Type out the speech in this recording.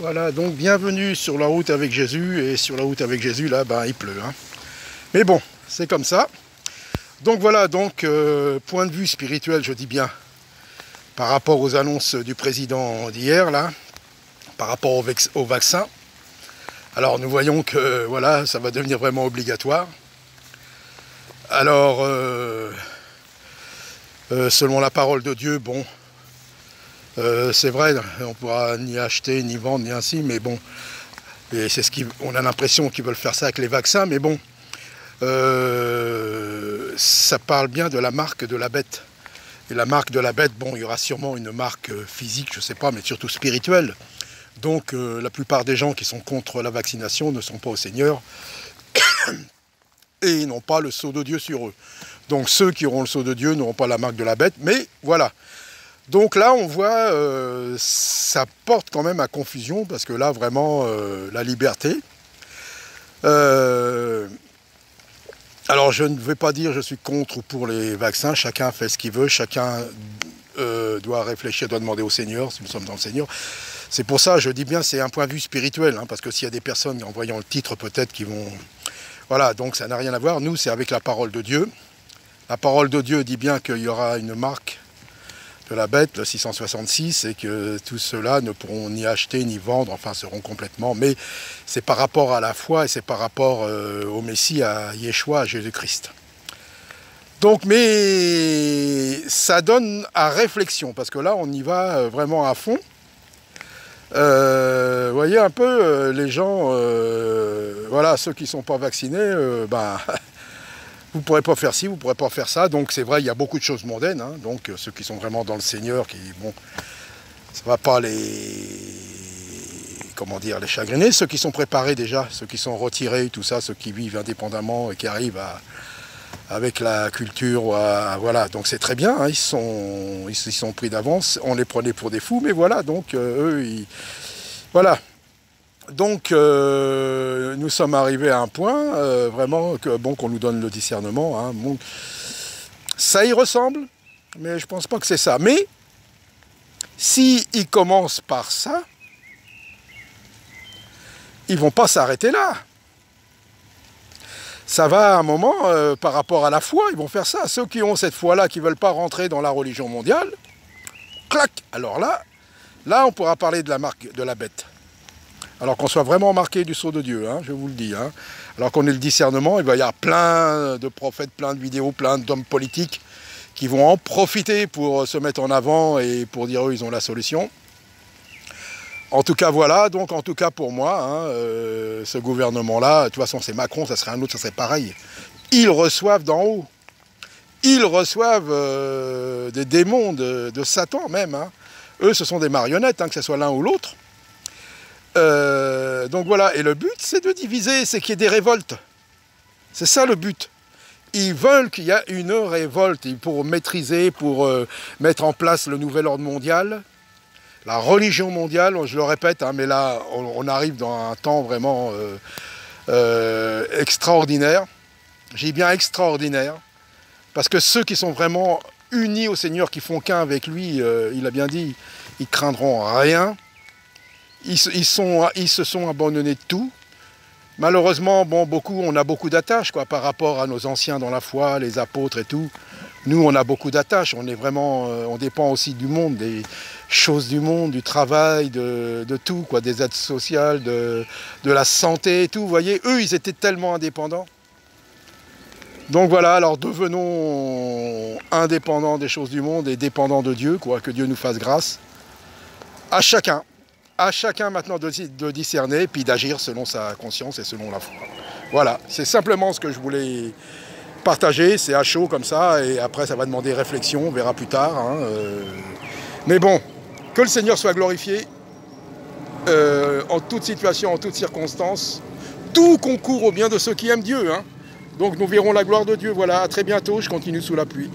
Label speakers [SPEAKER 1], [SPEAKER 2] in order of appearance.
[SPEAKER 1] Voilà, donc bienvenue sur la route avec Jésus, et sur la route avec Jésus, là, ben, il pleut. Hein. Mais bon, c'est comme ça. Donc voilà, donc, point de vue spirituel, je dis bien, par rapport aux annonces du président d'hier, là, par rapport au vaccin. Alors nous voyons que, voilà, ça va devenir vraiment obligatoire. Alors, selon la parole de Dieu, bon, c'est vrai, on ne pourra ni acheter, ni vendre, ni ainsi, mais bon, et c'est on a l'impression qu'ils veulent faire ça avec les vaccins, mais bon, ça parle bien de la marque de la bête. Et la marque de la bête, bon, il y aura sûrement une marque physique, je ne sais pas, mais surtout spirituelle. Donc la plupart des gens qui sont contre la vaccination ne sont pas au Seigneur et ils n'ont pas le sceau de Dieu sur eux. Donc ceux qui auront le sceau de Dieu n'auront pas la marque de la bête, mais voilà. Donc là, on voit, ça porte quand même à confusion, parce que là, vraiment, la liberté. Alors, je ne vais pas dire je suis contre ou pour les vaccins, chacun fait ce qu'il veut, chacun doit réfléchir, doit demander au Seigneur, si nous sommes dans le Seigneur. C'est pour ça, je dis bien, c'est un point de vue spirituel, hein, parce que s'il y a des personnes, en voyant le titre, peut-être, qui vont... Voilà, donc ça n'a rien à voir. Nous, c'est avec la parole de Dieu. La parole de Dieu dit bien qu'il y aura une marque de la bête, le 666, et que tous ceux-là ne pourront ni acheter ni vendre, enfin seront complètement, mais c'est par rapport à la foi et c'est par rapport au Messie, à Yeshua, à Jésus-Christ. Donc, mais ça donne à réflexion, parce que là on y va vraiment à fond. Vous voyez un peu les gens, voilà, ceux qui ne sont pas vaccinés, ben... Vous ne pourrez pas faire ci, vous ne pourrez pas faire ça. Donc c'est vrai, il y a beaucoup de choses mondaines. Hein. Donc ceux qui sont vraiment dans le Seigneur, qui, bon, ça ne va pas comment dire, les chagriner. Ceux qui sont préparés déjà, ceux qui sont retirés, tout ça, ceux qui vivent indépendamment et qui arrivent avec la culture, voilà. Donc c'est très bien, hein. Ils sont pris d'avance. On les prenait pour des fous, mais voilà, donc eux, voilà. Donc, nous sommes arrivés à un point, vraiment, qu'on nous donne le discernement. Hein, bon, ça y ressemble, mais je ne pense pas que c'est ça. Mais, s'ils commencent par ça, ils ne vont pas s'arrêter là. Ça va à un moment, par rapport à la foi, ils vont faire ça. Ceux qui ont cette foi-là, qui ne veulent pas rentrer dans la religion mondiale, clac, alors là, on pourra parler de la marque de la bête. Alors qu'on soit vraiment marqué du sceau de Dieu, hein, je vous le dis. Hein. Alors qu'on ait le discernement, il va y avoir plein de prophètes, plein de vidéos, plein d'hommes politiques qui vont en profiter pour se mettre en avant et pour dire eux, ils ont la solution. En tout cas, voilà, donc en tout cas pour moi, hein, ce gouvernement-là, de toute façon c'est Macron, ça serait un autre, ça serait pareil. Ils reçoivent d'en haut. Ils reçoivent des démons de Satan même. Hein. Eux, ce sont des marionnettes, hein, que ce soit l'un ou l'autre. Donc voilà, et le but c'est de diviser, c'est qu'il y ait des révoltes. C'est ça le but. Ils veulent qu'il y ait une révolte pour maîtriser, pour mettre en place le nouvel ordre mondial, la religion mondiale, je le répète, hein, mais là on arrive dans un temps vraiment extraordinaire. J'ai bien extraordinaire, parce que ceux qui sont vraiment unis au Seigneur, qui font qu'un avec lui, il a bien dit, ils craindront rien. Ils se sont abandonnés de tout. Malheureusement, bon, on a beaucoup d'attaches par rapport à nos anciens dans la foi, les apôtres et tout. Nous, on a beaucoup d'attaches. On est vraiment, on dépend aussi du monde, des choses du monde, du travail, de tout, quoi, des aides sociales, de la santé et tout. Vous voyez, eux, ils étaient tellement indépendants. Donc voilà, alors devenons indépendants des choses du monde et dépendants de Dieu, quoi, que Dieu nous fasse grâce. À chacun. À chacun maintenant de discerner, puis d'agir selon sa conscience et selon la foi. Voilà, c'est simplement ce que je voulais partager, c'est à chaud comme ça, et après ça va demander réflexion, on verra plus tard. Hein, Mais bon, que le Seigneur soit glorifié, en toute situation, en toutes circonstances, tout concourt au bien de ceux qui aiment Dieu. Hein. Donc nous verrons la gloire de Dieu, voilà, à très bientôt, je continue sous la pluie.